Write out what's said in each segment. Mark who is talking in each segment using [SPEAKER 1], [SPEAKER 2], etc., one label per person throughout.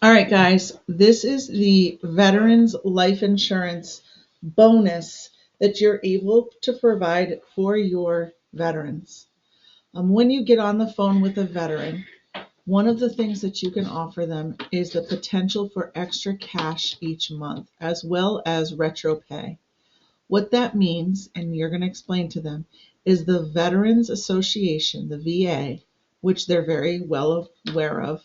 [SPEAKER 1] All right, guys, this is the Veterans Life Insurance bonus that you're able to provide for your veterans. When you get on the phone with a veteran, one of the things that you can offer them is the potential for extra cash each month, as well as retro pay. What that means, and you're going to explain to them, is the Veterans Association, the VA, which they're very well aware of,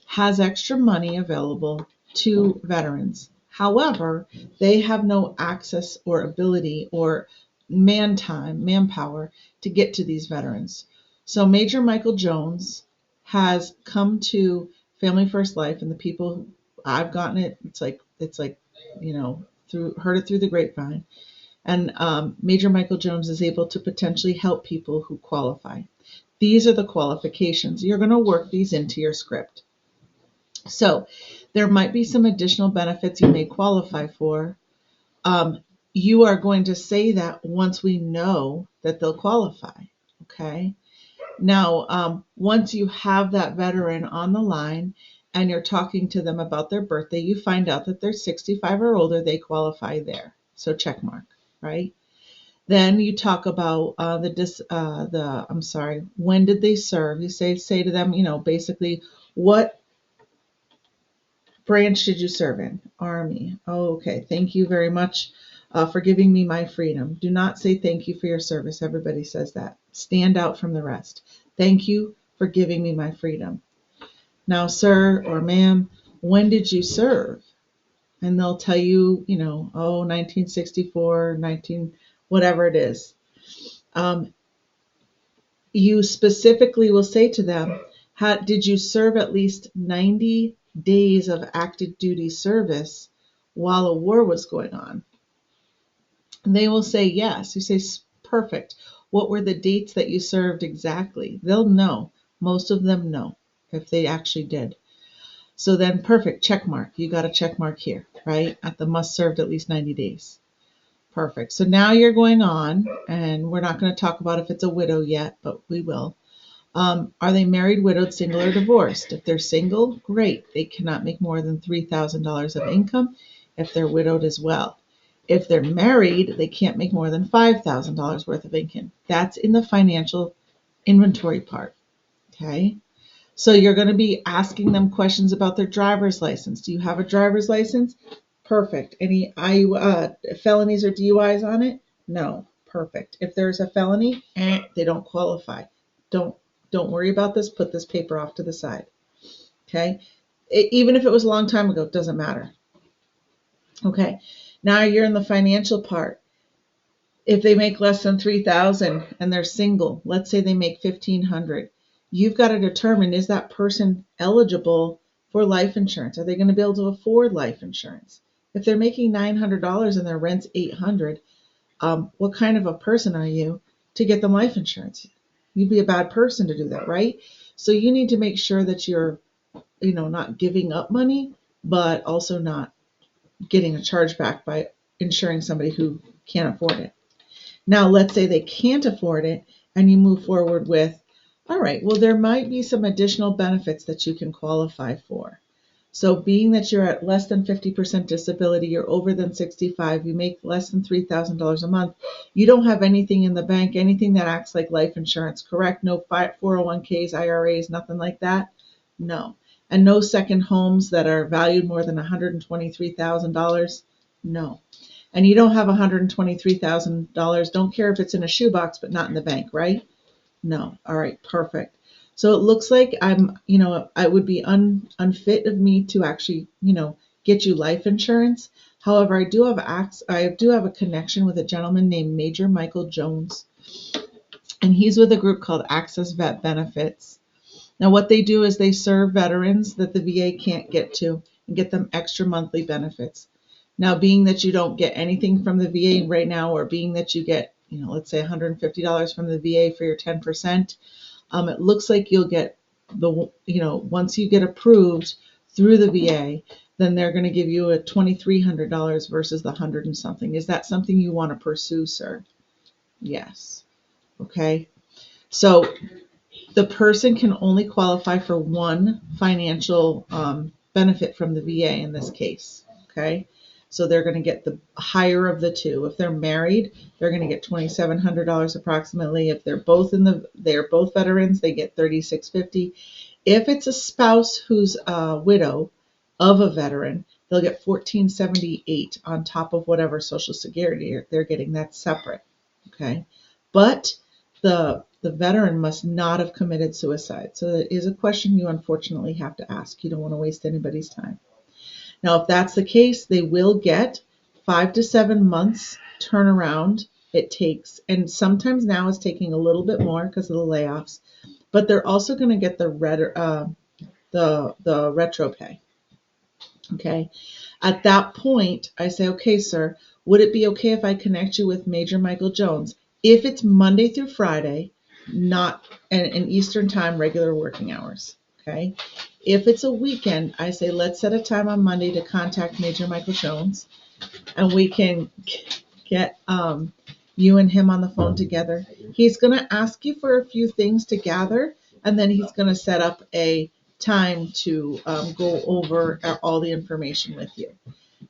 [SPEAKER 1] has extra money available to veterans. However, they have no access or ability or manpower to get to these veterans. So Major Michael Jones has come to Family First Life, and the people I've gotten it, it's like through heard it through the grapevine. And Major Michael Jones is able to potentially help people who qualify. These are the qualifications. You're going to work these into your script. So there might be some additional benefits you may qualify for. Um, you are going to say that once we know that they'll qualify. Okay. Now, once you have that veteran on the line and you're talking to them about their birthday, you find out that they're 65 or older, they qualify there. So check mark, right? Then you talk about when did they serve? You say to them, basically, what branch did you serve in? Army. Oh, okay. Thank you very much for giving me my freedom. Do not say thank you for your service. Everybody says that. Stand out from the rest. Thank you for giving me my freedom. Now, sir or ma'am, when did you serve? And they'll tell you, 1964, 19, whatever it is. You specifically will say to them, did you serve at least 90 days of active duty service while a war was going on? And they will say yes. You say, perfect. What were the dates that you served exactly? They'll know. Most of them know if they actually did. So then, perfect, check mark. You got a check mark here, right? At the must served at least 90 days. Perfect. So now you're going on, and we're not going to talk about if it's a widow yet, but we will. Are they married, widowed, single, or divorced? If they're single, great. They cannot make more than $3,000 of income. If they're widowed as well. If they're married, they can't make more than $5,000 worth of income. That's in the financial inventory part. Okay. So you're going to be asking them questions about their driver's license. Do you have a driver's license? Perfect. Any felonies or DUIs on it? No. Perfect. If there's a felony, they don't qualify. Don't worry about this. Put this paper off to the side. Okay. Even if it was a long time ago, it doesn't matter. Okay. Now you're in the financial part. If they make less than 3,000 and they're single, let's say they make 1,500, you've got to determine, is that person eligible for life insurance? Are they going to be able to afford life insurance? If they're making $900 and their rent's $800, what kind of a person are you to get them life insurance? You'd be a bad person to do that, right? So you need to make sure that you're, not giving up money, but also not getting a chargeback by insuring somebody who can't afford it. Now, let's say they can't afford it and you move forward with, all right, well, there might be some additional benefits that you can qualify for. So being that you're at less than 50% disability, you're over than 65, you make less than $3,000 a month, you don't have anything in the bank, anything that acts like life insurance, correct? No 401ks, IRAs, nothing like that? No. And no second homes that are valued more than $123,000? No. And you don't have $123,000, don't care if it's in a shoebox, but not in the bank, right? No. All right, perfect. So it looks like I would be unfit of me to actually, get you life insurance. However, I do have a connection with a gentleman named Major Michael Jones, and he's with a group called Access Vet Benefits. Now, what they do is they serve veterans that the VA can't get to and get them extra monthly benefits. Now, being that you don't get anything from the VA right now, or being that you get, let's say $150 from the VA for your 10%, it looks like you'll get once you get approved through the VA, then they're going to give you a $2,300 versus the 100 and something. Is that something you want to pursue, sir? Yes. Okay. So the person can only qualify for one financial benefit from the VA in this case. Okay, so they're going to get the higher of the two. If they're married, they're going to get $2,700 approximately. If they're both veterans, they get $3,650. If it's a spouse who's a widow of a veteran, they'll get $1,478 on top of whatever Social Security they're getting. That's separate. Okay, but the veteran must not have committed suicide. So that is a question you unfortunately have to ask. You don't want to waste anybody's time. Now, if that's the case, they will get 5 to 7 months turnaround it takes, and sometimes now it's taking a little bit more because of the layoffs. But they're also going to get the retro pay. Okay. At that point, I say, okay, sir, would it be okay if I connect you with Major Michael Jones? If it's Monday through Friday, not in Eastern time, regular working hours. Okay. If it's a weekend, I say, let's set a time on Monday to contact Major Michael Jones, and we can get you and him on the phone together. He's going to ask you for a few things to gather, and then he's going to set up a time to go over all the information with you.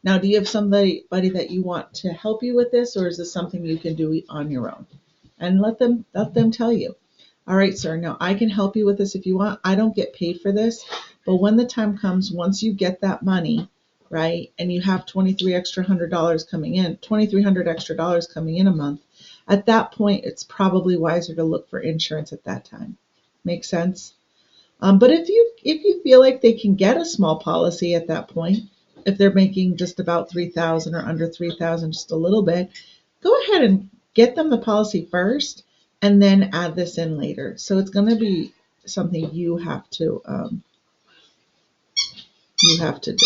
[SPEAKER 1] Now, do you have somebody that you want to help you with this, or is this something you can do on your own? And let them tell you. All right, sir. Now I can help you with this if you want. I don't get paid for this, but when the time comes, once you get that money, right, and you have $2,300 coming in, $2,300 extra dollars coming in a month, at that point, it's probably wiser to look for insurance at that time. Make sense? But if you feel like they can get a small policy at that point, if they're making just about 3,000 or under 3,000, just a little bit, go ahead and get them the policy first, and then add this in later. So it's going to be something you have to do.